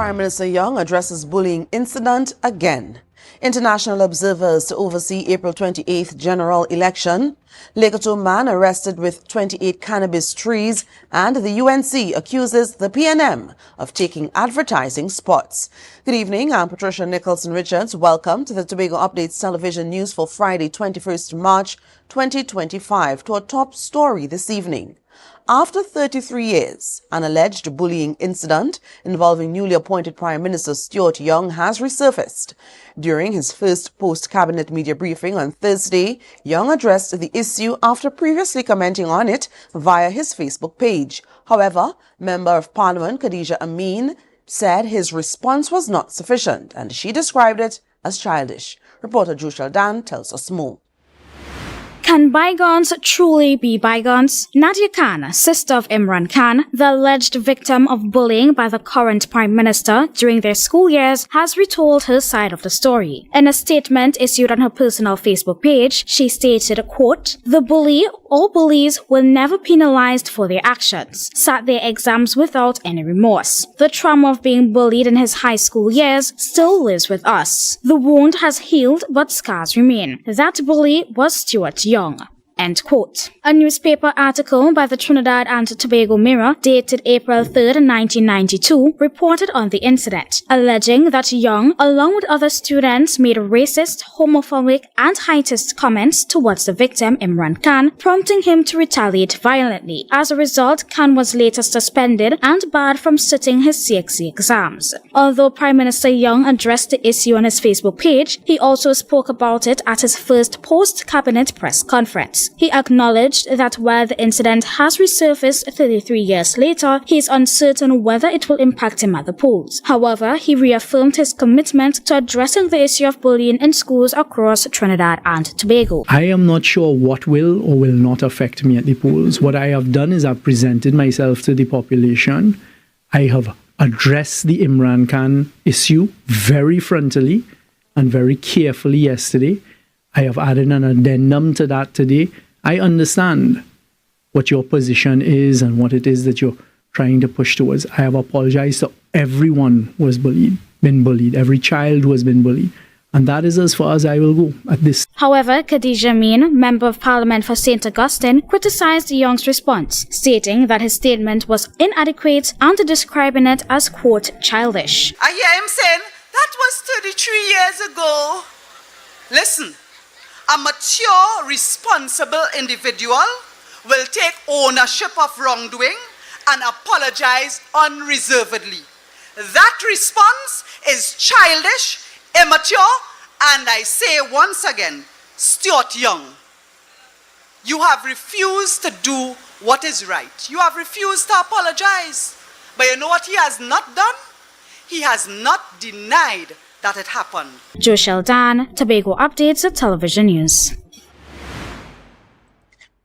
Prime Minister Young addresses bullying incident again. International observers to oversee April 28th general election. Legato man arrested with 28 cannabis trees, and the UNC accuses the PNM of taking advertising spots. Good evening, I'm Patricia Nicholson-Richards. Welcome to the Tobago Updates television news for Friday, 21st March 2025. To our top story this evening. After 33 years, an alleged bullying incident involving newly appointed Prime Minister Stuart Young has resurfaced. During his first post-cabinet media briefing on Thursday, Young addressed the issue after previously commenting on it via his Facebook page. However, Member of Parliament Khadija Amin said his response was not sufficient, and she described it as childish. Reporter Joshel Dan tells us more. Can bygones truly be bygones? Nadia Khan, sister of Imran Khan, the alleged victim of bullying by the current Prime Minister during their school years, has retold her side of the story. In a statement issued on her personal Facebook page, she stated, quote, "The bully or bullies were never penalized for their actions, sat their exams without any remorse. The trauma of being bullied in his high school years still lives with us. The wound has healed, but scars remain. That bully was Stuart Young." End quote. A newspaper article by the Trinidad and Tobago Mirror dated April 3rd, 1992 reported on the incident, alleging that Young, along with other students, made racist, homophobic and heightist comments towards the victim Imran Khan, prompting him to retaliate violently. As a result, Khan was later suspended and barred from sitting his CXC exams. Although Prime Minister Young addressed the issue on his Facebook page, he also spoke about it at his first post-cabinet press conference. He acknowledged that while the incident has resurfaced 33 years later, he is uncertain whether it will impact him at the polls. However, he reaffirmed his commitment to addressing the issue of bullying in schools across Trinidad and Tobago. I am not sure what will or will not affect me at the polls. What I have done is I've presented myself to the population. I have addressed the Imran Khan issue very frontally and very carefully yesterday. I have added an addendum to that today. I understand what your position is and what it is that you're trying to push towards. I have apologized to everyone who has been bullied, every child who has been bullied. And that is as far as I will go at this. However, Khadija Amin, Member of Parliament for St. Augustine, criticized Young's response, stating that his statement was inadequate and describing it as, quote, childish. I hear him saying, that was 33 years ago. Listen. A mature, responsible individual will take ownership of wrongdoing and apologize unreservedly. That response is childish, immature, and I say once again, Stuart Young, you have refused to do what is right. You have refused to apologize. But you know what he has not done? He has not denied that it happened. Joshel Dan, Tobago Updates Television News.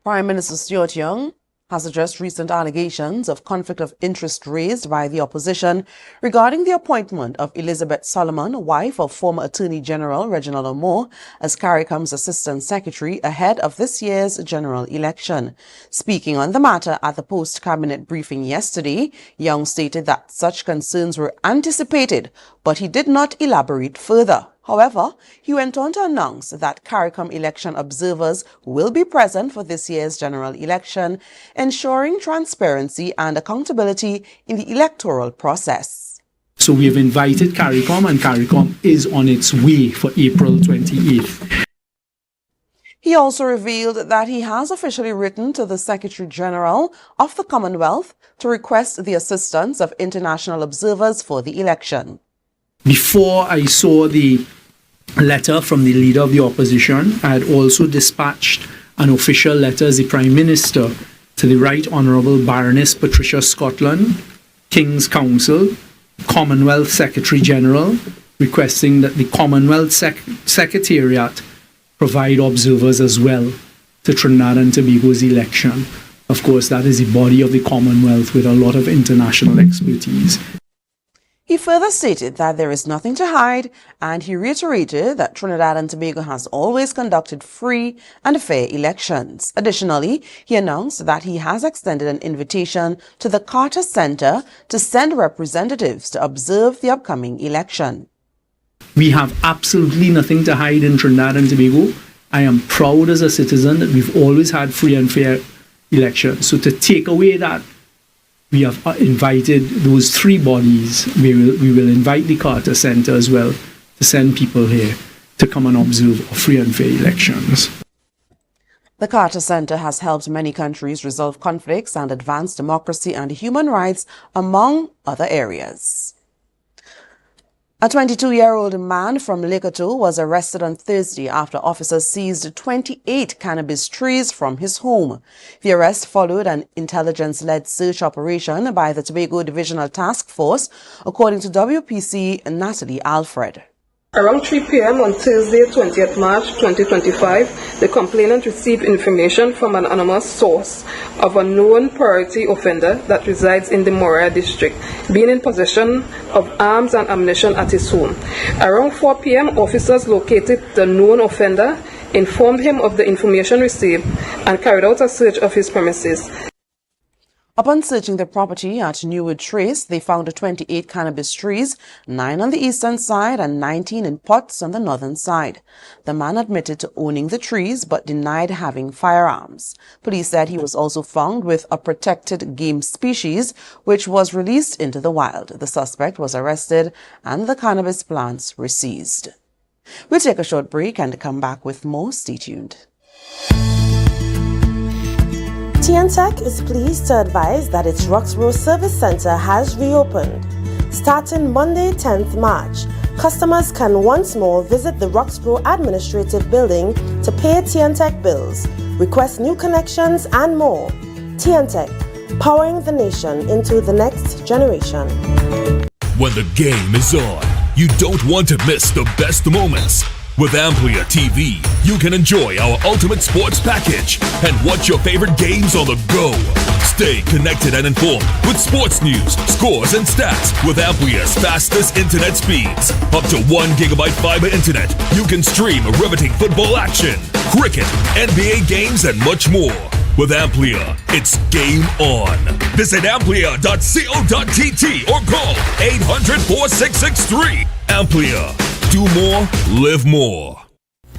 Prime Minister Stuart Young has addressed recent allegations of conflict of interest raised by the opposition regarding the appointment of Elizabeth Solomon, wife of former Attorney General Reginald Amor, as CARICOM's Assistant Secretary ahead of this year's general election. Speaking on the matter at the post-cabinet briefing yesterday, Young stated that such concerns were anticipated, but he did not elaborate further. However, he went on to announce that CARICOM election observers will be present for this year's general election, ensuring transparency and accountability in the electoral process. So we have invited CARICOM, and CARICOM is on its way for April 28th. He also revealed that he has officially written to the Secretary General of the Commonwealth to request the assistance of international observers for the election. Before I saw the letter from the leader of the opposition, I had also dispatched an official letter as the Prime Minister to the Right Honourable Baroness Patricia Scotland, King's Counsel, Commonwealth Secretary General, requesting that the Commonwealth Secretariat provide observers as well to Trinidad and Tobago's election. Of course, that is the body of the Commonwealth with a lot of international expertise. He further stated that there is nothing to hide, and he reiterated that Trinidad and Tobago has always conducted free and fair elections. Additionally, he announced that he has extended an invitation to the Carter Center to send representatives to observe the upcoming election. We have absolutely nothing to hide in Trinidad and Tobago. I am proud as a citizen that we've always had free and fair elections. So to take away that, we have invited those three bodies. We will invite the Carter Center as well to send people here to come and observe free and fair elections. The Carter Center has helped many countries resolve conflicts and advance democracy and human rights, among other areas. A 22-year-old man from Lekoto was arrested on Thursday after officers seized 28 cannabis trees from his home. The arrest followed an intelligence-led search operation by the Tobago Divisional Task Force, according to WPC Natalie Alfred. Around 3 p.m. on Thursday, 20th March 2025, the complainant received information from an anonymous source of a known priority offender that resides in the Moria district, being in possession of arms and ammunition at his home. Around 4 p.m., officers located the known offender, informed him of the information received, and carried out a search of his premises. Upon searching the property at Newwood Trace, they found 28 cannabis trees, 9 on the eastern side and 19 in pots on the northern side. The man admitted to owning the trees but denied having firearms. Police said he was also found with a protected game species, which was released into the wild. The suspect was arrested and the cannabis plants were seized. We'll take a short break and come back with more. Stay tuned. TNTech is pleased to advise that its Roxborough Service Center has reopened. Starting Monday, 10th March, customers can once more visit the Roxborough Administrative Building to pay TNTech bills, request new connections, and more. TNTech, powering the nation into the next generation. When the game is on, you don't want to miss the best moments. With AMPLIA TV, you can enjoy our ultimate sports package and watch your favorite games on the go. Stay connected and informed with sports news, scores, and stats with AMPLIA's fastest internet speeds. Up to 1 gigabyte fiber internet, you can stream riveting football action, cricket, NBA games, and much more. With AMPLIA, it's game on. Visit amplia.co.tt or call 800-4663. AMPLIA. Do more, live more.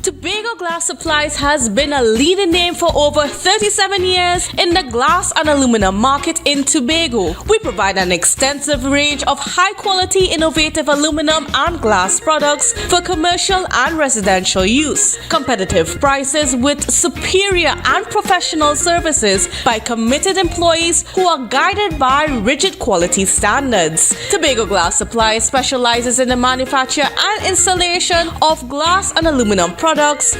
Tobago Glass Supplies has been a leading name for over 37 years in the glass and aluminum market in Tobago. We provide an extensive range of high-quality, innovative aluminum and glass products for commercial and residential use. Competitive prices with superior and professional services by committed employees who are guided by rigid quality standards. Tobago Glass Supplies specializes in the manufacture and installation of glass and aluminum products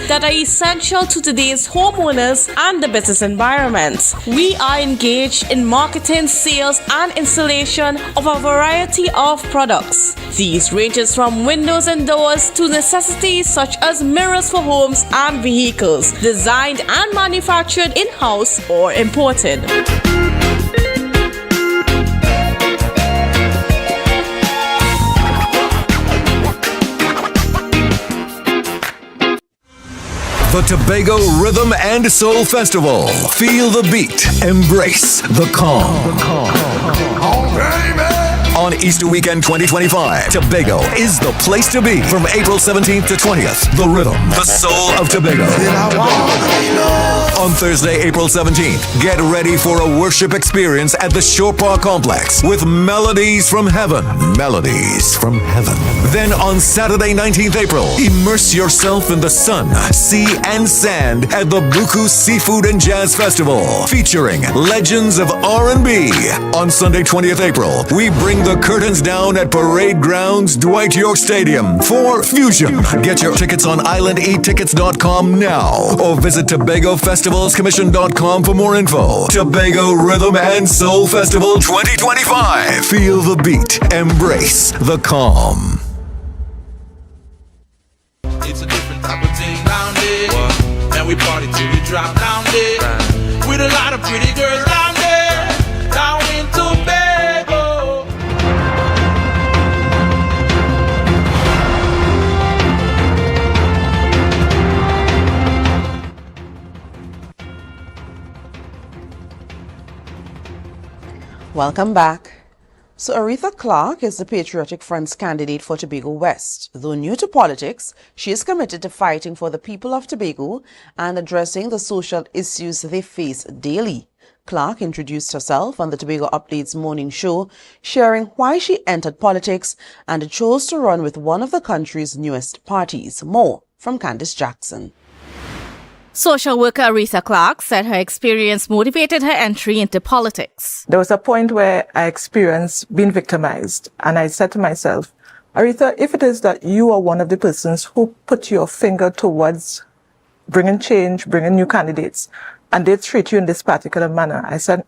that are essential to today's homeowners and the business environment. We are engaged in marketing, sales, and installation of a variety of products. These ranges from windows and doors to necessities such as mirrors for homes and vehicles, designed and manufactured in-house or imported. The Tobago Rhythm and Soul Festival. Feel the beat. Embrace the calm. On Easter Weekend 2025, Tobago is the place to be. From April 17th to 20th, the rhythm, the soul of Tobago. On Thursday, April 17th, get ready for a worship experience at the Shore Park Complex with Melodies from Heaven. Melodies from Heaven. Then on Saturday, 19th April, immerse yourself in the sun, sea, and sand at the Buku Seafood and Jazz Festival, featuring legends of R&B. On Sunday, 20th April, we bring the curtains down at Parade Grounds, Dwight York Stadium for Fusion. Get your tickets on islandetickets.com now or visit TobagoFestivalsCommission.com for more info. Tobago Rhythm and Soul Festival 2025. Feel the beat. Embrace the calm. It's a different type of thing down there. Man, we party till we drop down there. With a lot of pretty girls down there. Down in Tobago. Welcome back. So Aretha Clarke is the Patriotic Front's candidate for Tobago West. Though new to politics, she is committed to fighting for the people of Tobago and addressing the social issues they face daily. Clarke introduced herself on the Tobago Update's morning show, sharing why she entered politics and chose to run with one of the country's newest parties. More from Candice Jackson. Social worker Aretha Clarke said her experience motivated her entry into politics. There was a point where I experienced being victimized, and I said to myself, Aretha, if it is that you are one of the persons who put your finger towards bringing change, bringing new candidates, and they treat you in this particular manner, I said,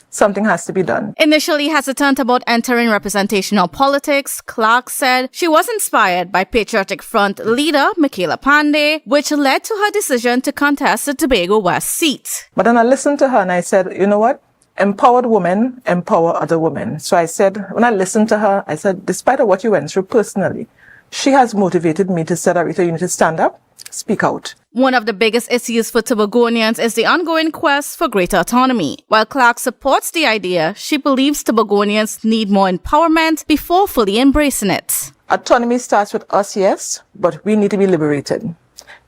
something has to be done. Initially hesitant about entering representational politics, Clarke said she was inspired by Patriotic Front leader Michaela Pandey, which led to her decision to contest the Tobago West seat. But then I listened to her and I said, you know what? Empowered women empower other women. So I said, when I listened to her, I said, despite of what you went through personally, she has motivated me to say, Aretha, you need to stand up, speak out. One of the biggest issues for Tobagonians is the ongoing quest for greater autonomy. While Clarke supports the idea, she believes Tobagonians need more empowerment before fully embracing it. Autonomy starts with us, yes, but we need to be liberated.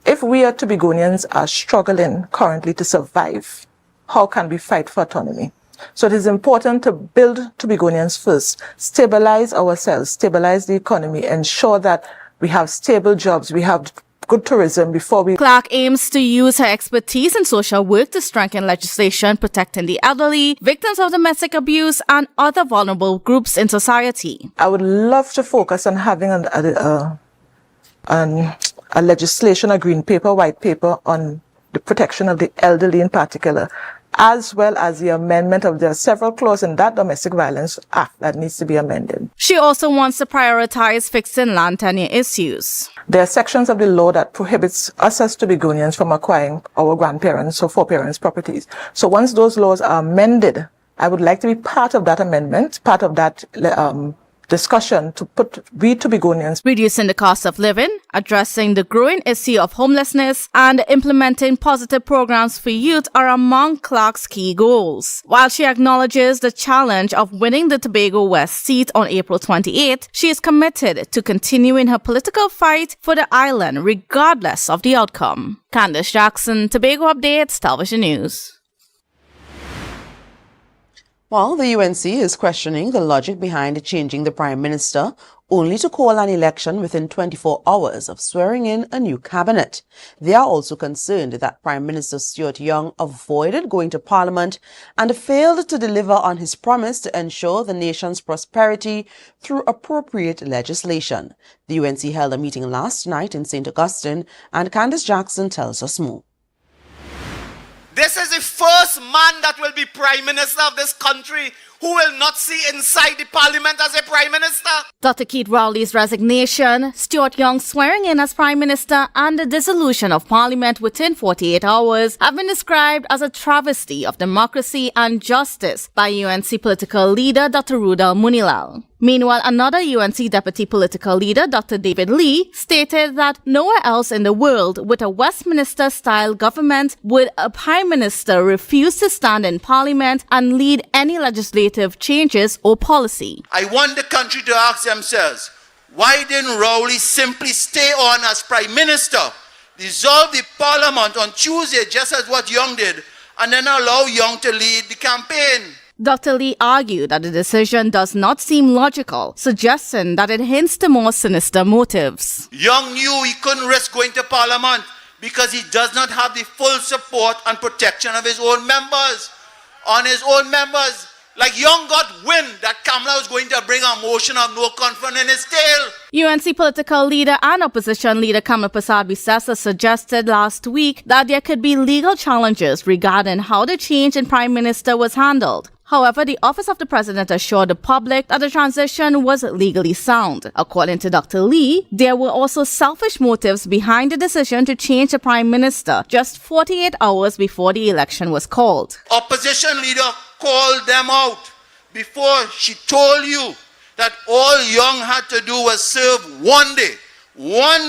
If we are Tobagonians are struggling currently to survive, how can we fight for autonomy? So it is important to build Tobagonians first, stabilize ourselves, stabilize the economy, ensure that we have stable jobs, we have good tourism before we... Clarke aims to use her expertise in social work to strengthen legislation protecting the elderly, victims of domestic abuse, and other vulnerable groups in society. I would love to focus on having a legislation, a green paper, white paper on the protection of the elderly in particular, as well as the amendment of the several clauses in that Domestic Violence Act that needs to be amended. She also wants to prioritize fixing land tenure issues. There are sections of the law that prohibits us as Tobagonians from acquiring our grandparents' or foreparents' properties. So once those laws are amended, I would like to be part of that amendment, part of that discussion to put we Tobagonians. Reducing the cost of living, addressing the growing issue of homelessness, and implementing positive programs for youth are among Clarke's key goals. While she acknowledges the challenge of winning the Tobago West seat on April 28, she is committed to continuing her political fight for the island regardless of the outcome. Candice Jackson, Tobago Updates, Television News. Well, the UNC is questioning the logic behind changing the Prime Minister only to call an election within 24 hours of swearing in a new cabinet. They are also concerned that Prime Minister Stuart Young avoided going to Parliament and failed to deliver on his promise to ensure the nation's prosperity through appropriate legislation. The UNC held a meeting last night in St. Augustine, and Candice Jackson tells us more. This is the first man that will be Prime Minister of this country who will not see inside the Parliament as a Prime Minister. Dr. Keith Rowley's resignation, Stuart Young swearing in as Prime Minister, and the dissolution of Parliament within 48 hours have been described as a travesty of democracy and justice by UNC political leader Dr. Rudal Munilal. Meanwhile, another UNC deputy political leader, Dr. David Lee, stated that nowhere else in the world with a Westminster-style government would a Prime Minister refuse to stand in Parliament and lead any legislative changes or policy. I want the country to ask themselves, why didn't Rowley simply stay on as Prime Minister, dissolve the Parliament on Tuesday just as what Young did, and then allow Young to lead the campaign? Dr. Lee argued that the decision does not seem logical, suggesting that it hints to more sinister motives. Young knew he couldn't risk going to Parliament because he does not have the full support and protection of his own members. On his own members, like Young got wind that Kamala was going to bring a motion of no confidence in his tail. UNC political leader and opposition leader Kamala Persad-Bissessar suggested last week that there could be legal challenges regarding how the change in Prime Minister was handled. However, the Office of the President assured the public that the transition was legally sound. According to Dr. Lee, there were also selfish motives behind the decision to change the Prime Minister just 48 hours before the election was called. Opposition leader called them out before she told you that all Young had to do was serve one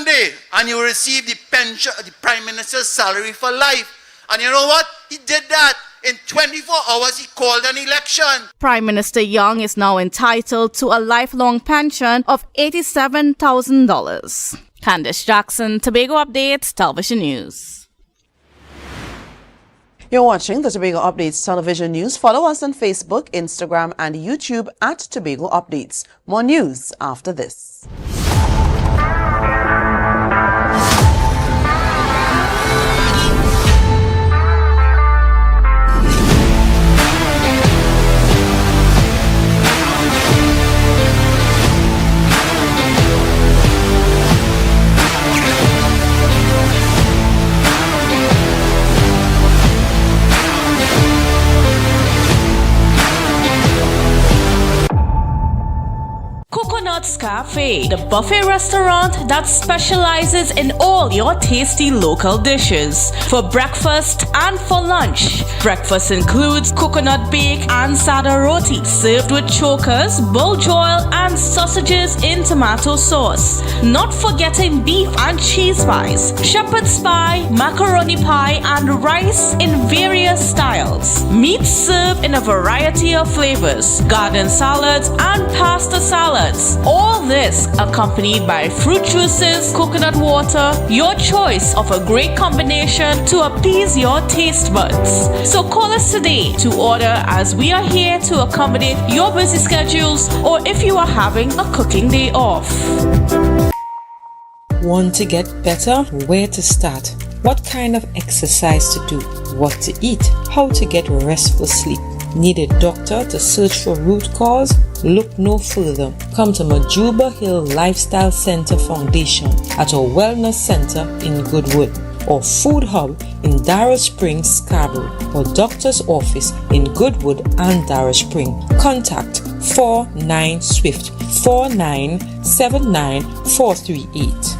day, and you receive the pension, the Prime Minister's salary for life. And you know what? He did that in 24 hours he called an election. Prime Minister Young is now entitled to a lifelong pension of $87,000. Candice Jackson, Tobago Updates, Television News. You're watching the Tobago Updates Television News. Follow us on Facebook, Instagram, and YouTube at Tobago Updates. More news after this. Coconut's Cafe, the buffet restaurant that specializes in all your tasty local dishes. For breakfast and for lunch. Breakfast includes coconut bake and sada roti, served with chokers, bull joil, and sausages in tomato sauce. Not forgetting beef and cheese pies, shepherd's pie, macaroni pie, and rice in various styles. Meat served in a variety of flavors, garden salads, and pasta salads. All this accompanied by fruit juices, coconut water, your choice of a great combination to appease your taste buds. So call us today to order, as we are here to accommodate your busy schedules or if you are having a cooking day off. Want to get better? Where to start? What kind of exercise to do? What to eat? How to get restful sleep? Need a doctor to search for root cause? Look no further. Come to Majuba Hill Lifestyle Center Foundation at our Wellness Center in Goodwood, or Food Hub in Darrow Springs, Scarborough, or Doctor's Office in Goodwood and Darrow Spring. Contact 49 Swift 4979 438.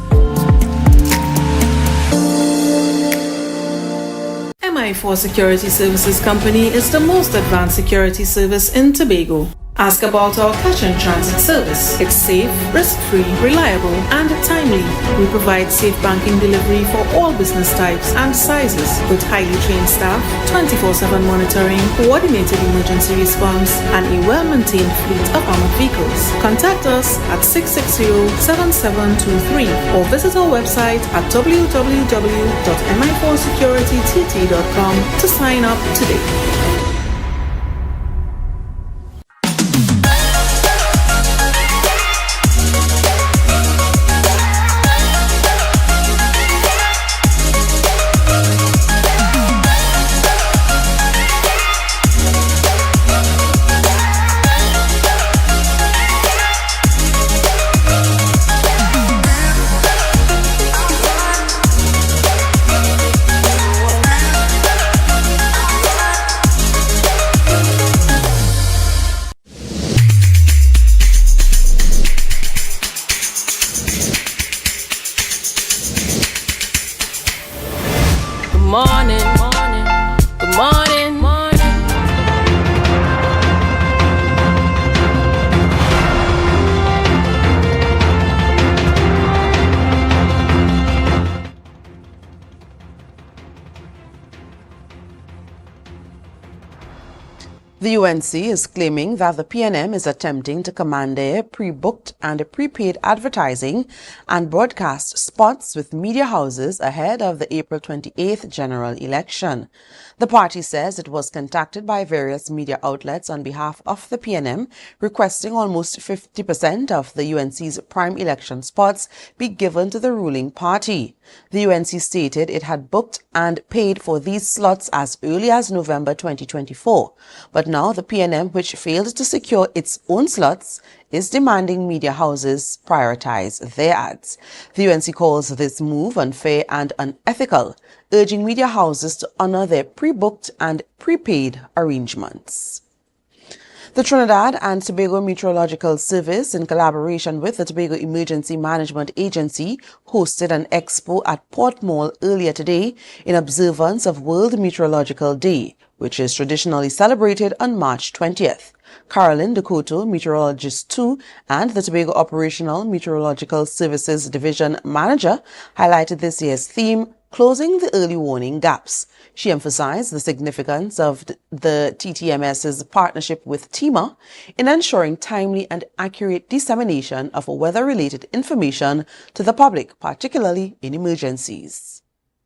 MI4 Security Services Company is the most advanced security service in Tobago. Ask about our cash and transit service. It's safe, risk-free, reliable, and timely. We provide safe banking delivery for all business types and sizes with highly trained staff, 24/7 monitoring, coordinated emergency response, and a well-maintained fleet of armored vehicles. Contact us at 660-7723 or visit our website at www.mi4securitytt.com to sign up today. The UNC is claiming that the PNM is attempting to commandeer pre-booked and prepaid advertising and broadcast spots with media houses ahead of the April 28th general election. The party says it was contacted by various media outlets on behalf of the PNM, requesting almost 50% of the UNC's prime election spots be given to the ruling party. The UNC stated it had booked and paid for these slots as early as November 2024. But now the PNM, which failed to secure its own slots, is demanding media houses prioritize their ads. The UNC calls this move unfair and unethical, urging media houses to honor their pre-booked and prepaid arrangements. The Trinidad and Tobago Meteorological Service, in collaboration with the Tobago Emergency Management Agency, hosted an expo at Port Mall earlier today in observance of World Meteorological Day, which is traditionally celebrated on March 20th. Carolyn Decoto, Meteorologist 2 and the Tobago Operational Meteorological Services Division Manager, highlighted this year's theme, closing the early warning gaps. She emphasized the significance of the TTMS's partnership with TEMA in ensuring timely and accurate dissemination of weather-related information to the public, particularly in emergencies.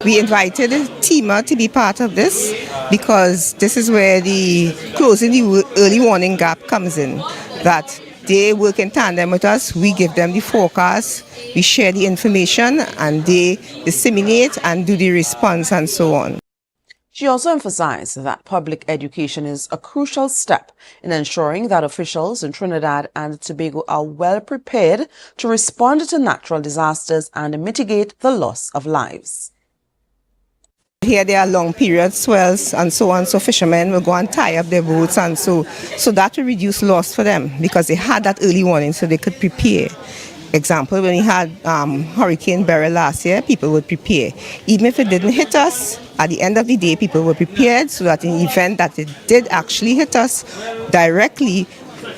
We invited TEMA to be part of this because this is where the closing the early warning gap comes in, that they work in tandem with us. We give them the forecast, we share the information, and they disseminate and do the response and so on. She also emphasized that public education is a crucial step in ensuring that officials in Trinidad and Tobago are well prepared to respond to natural disasters and mitigate the loss of lives. Here there are long period swells and so on, so fishermen will go and tie up their boats, and so that will reduce loss for them because they had that early warning so they could prepare. Example, when we had Hurricane Beryl last year, people would prepare. Even if it didn't hit us, at the end of the day, people were prepared so that in the event that it did actually hit us directly,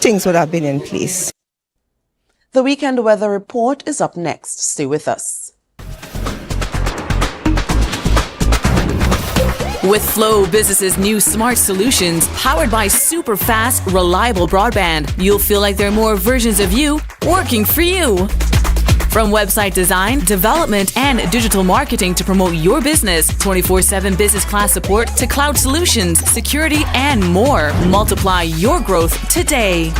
things would have been in place. The weekend weather report is up next. Stay with us. With Flow Business's new smart solutions, powered by super fast, reliable broadband, you'll feel like there are more versions of you working for you. From website design, development, and digital marketing to promote your business, 24/7 business class support to cloud solutions, security, and more. Multiply your growth today.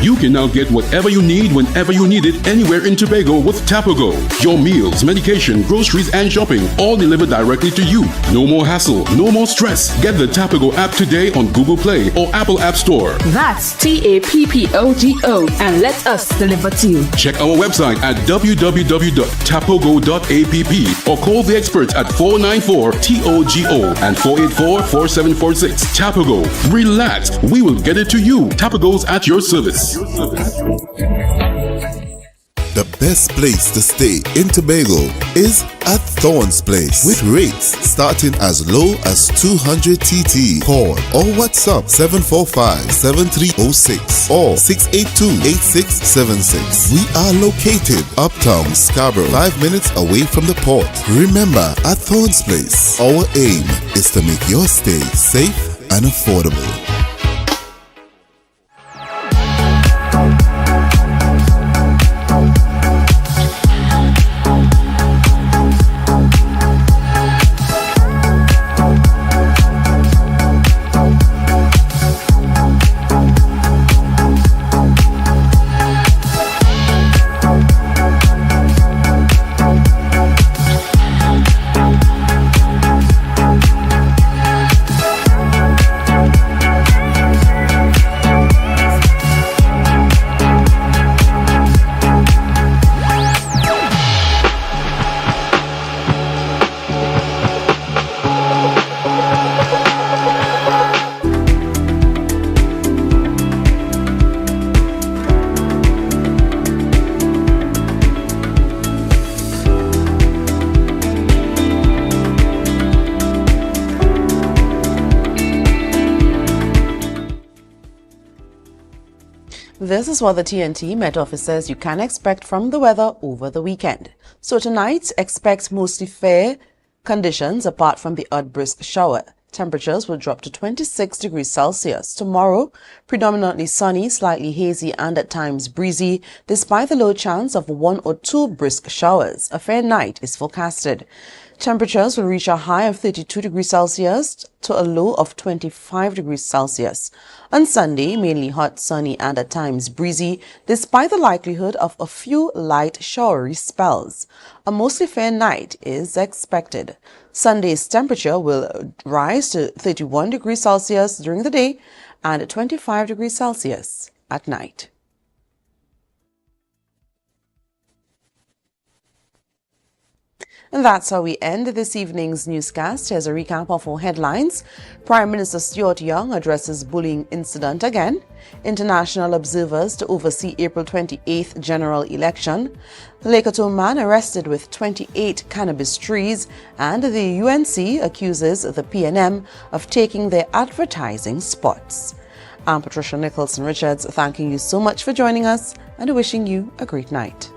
You can now get whatever you need whenever you need it anywhere in Tobago with Tobago. Your meals, medication, groceries, and shopping all delivered directly to you. No more hassle, no more stress. Get the Tobago app today on Google Play or Apple App Store. That's TAPPOGO and let us deliver to you. Check our website at www.tapogo.app or call the experts at 494-TOGO and 484-4746. Tobago. Relax. We will get it to you. Tobago's at your service. The best place to stay in Tobago is at Thorn's Place with rates starting as low as 200 TT. Call or WhatsApp 745-7306 or 682-8676. We are located uptown Scarborough, 5 minutes away from the port. Remember, at Thorn's Place, our aim is to make your stay safe and affordable. This is what the TNT Met Office says you can expect from the weather over the weekend. So tonight, expect mostly fair Conditions, apart from the odd brisk shower, temperatures will drop to 26 degrees Celsius. Tomorrow, predominantly sunny, slightly hazy and at times breezy, despite the low chance of 1 or 2 brisk showers. A fair night is forecasted. Temperatures will reach a high of 32 degrees Celsius to a low of 25 degrees Celsius. On Sunday, mainly hot, sunny and at times breezy, despite the likelihood of a few light showery spells. A mostly fair night is expected. Sunday's temperature will rise to 31 degrees Celsius during the day and 25 degrees Celsius at night. And that's how we end this evening's newscast. Here's a recap of our headlines. Prime Minister Stuart Young addresses bullying incident again. International observers to oversee April 28th general election. Lekato man arrested with 28 cannabis trees. And the UNC accuses the PNM of taking their advertising spots. I'm Patricia Nicholson-Richards, thanking you so much for joining us and wishing you a great night.